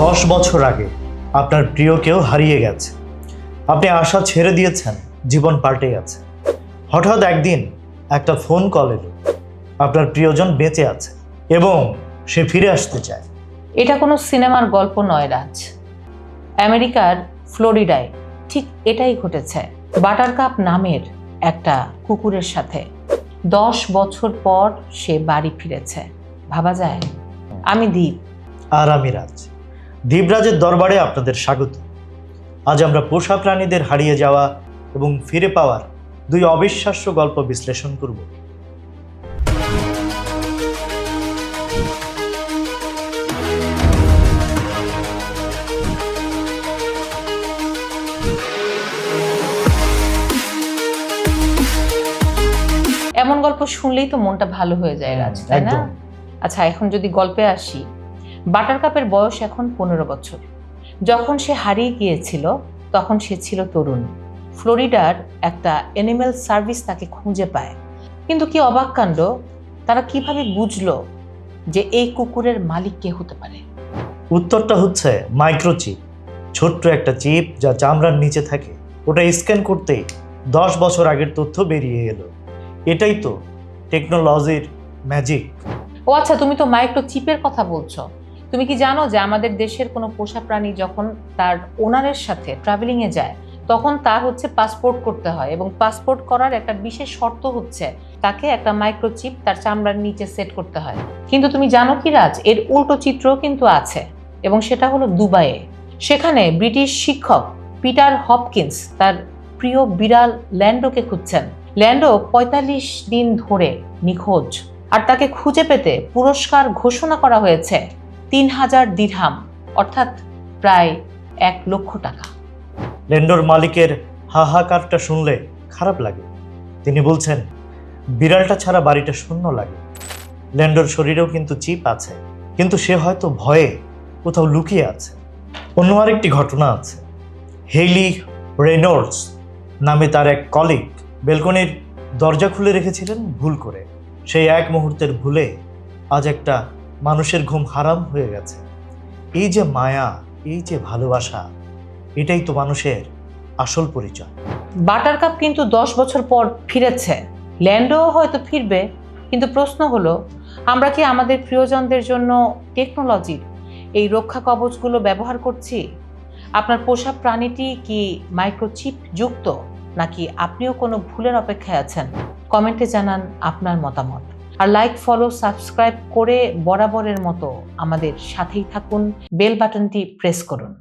10 বছর আগে আপনার প্রিয় কেউ হারিয়ে গেছে। আপনি আশা ছেড়ে দিয়েছেন, জীবন পাল্টে গেছে। হঠাৎ একদিন একটা ফোন কল এলো, আপনার প্রিয়জন বেঁচে আছে এবং সে ফিরে আসতে চায়। এটা কোনো সিনেমার গল্প নয় রাজ। আমেরিকার ফ্লোরিডায় ঠিক এটাই ঘটেছে বাটারকাপ নামের একটা কুকুরের সাথে। 10 বছর পর সে বাড়ি ফিরেছে। ভাবা যায়? আমি দীপ। আর আমি রাজ। দীপরাজের দরবারে আপনাদের স্বাগত। আজ আমরা পোষা প্রাণীদের হারিয়ে যাওয়া এবং ফিরে পাওয়ার 2 অবিশ্বাস্য গল্প বিশ্লেষণ করব। এমন গল্প শুনলেই তো মনটা ভালো হয়ে যায় রাজ, তাই না? একদম। আচ্ছা, এখন যদি গল্পে আসি, বাটারকাপের বয়স এখন 15 বছর। যখন সে হারিয়ে গিয়েছিল তখন সে ছিল তরুণ। ফ্লোরিডার একটা অ্যানিম্যাল সার্ভিস তাকে খুঁজে পায়। কিন্তু কি অবাক কাণ্ড, তারা কিভাবে বুঝলো যে এই কুকুরের মালিক কে হতে পারে? উত্তরটা হচ্ছে মাইক্রোচিপ। ছোট্ট একটা চিপ যা চামড়ার নিচে থাকে, ওটা স্ক্যান করতেই 10 বছর আগের তথ্য বেরিয়ে এলো। এটাই তো টেকনোলজির ম্যাজিক। ও আচ্ছা, তুমি তো মাইক্রোচিপের কথা বলছো। তুমি কি জানো যে আমাদের দেশের কোনো পোষা প্রাণী যখন তার ওনারের সাথে ট্রাভেলিংয়ে যায় তখন তার পাসপোর্ট করতে হয়, এবং পাসপোর্ট করার একটা বিশেষ শর্ত হচ্ছে তাকে একটা মাইক্রোচিপ তার চামড়ার নিচে সেট করতে হয়। কিন্তু তুমি জানো কি রাজ, এর উল্টো চিত্রও কিন্তু আছে, এবং সেটা হলো দুবাইয়ে। সেখানে ব্রিটিশ শিক্ষক পিটার হপকিন্স তার প্রিয় বিড়াল ল্যান্ডোকে খুঁজছেন। ল্যান্ডো 45 দিন ধরে নিখোঁজ, আর তাকে খুঁজে পেতে পুরস্কার ঘোষণা করা হয়েছে 3000 দিরহাম, অর্থাৎ প্রায় 1 লক্ষ টাকা। ল্যান্ডোর মালিকের হাহাকারটা শুনলে খারাপ লাগে। তিনি বলছেন, বিড়ালটা ছাড়া বাড়িটা শূন্য লাগে। ল্যান্ডোর শরীরেও কিন্তু চিপ আছে, কিন্তু সে হয়তো ভয়ে কোথাও লুকিয়ে আছে। অন্য আরেকটি ঘটনা আছে। হেইলি রেনল্ডস নামে তার এক কলিগ বেলকনির দরজা খুলে রেখেছিলেন ভুল করে। সেই এক মুহূর্তের ভুলে আজ একটা মানুষের ঘুম হারাম হয়ে গেছে। এই যে মায়া, এই যে ভালোবাসা, এটাই তো মানুষের আসল পরিচয়। বাটারকাপ কিন্তু 10 বছর পর ফিরেছে। ল্যান্ডো হয়তো ফিরবে, কিন্তু প্রশ্ন হলো, আমরা কি আমাদের প্রিয়জনদের জন্য টেকনোলজির এই রক্ষা কবচগুলো ব্যবহার করছি? আপনার পোষা প্রাণীটি কি মাইক্রোচিপ যুক্ত, নাকি আপনিও কোনো ভুলের অপেক্ষায় আছেন? কমেন্টে জানান আপনার মতামত। আর লাইক, ফলো, সাবস্ক্রাইব করে বরাবরের মতো আমাদের সাথেই থাকুন। বেল বাটনটি প্রেস করুন।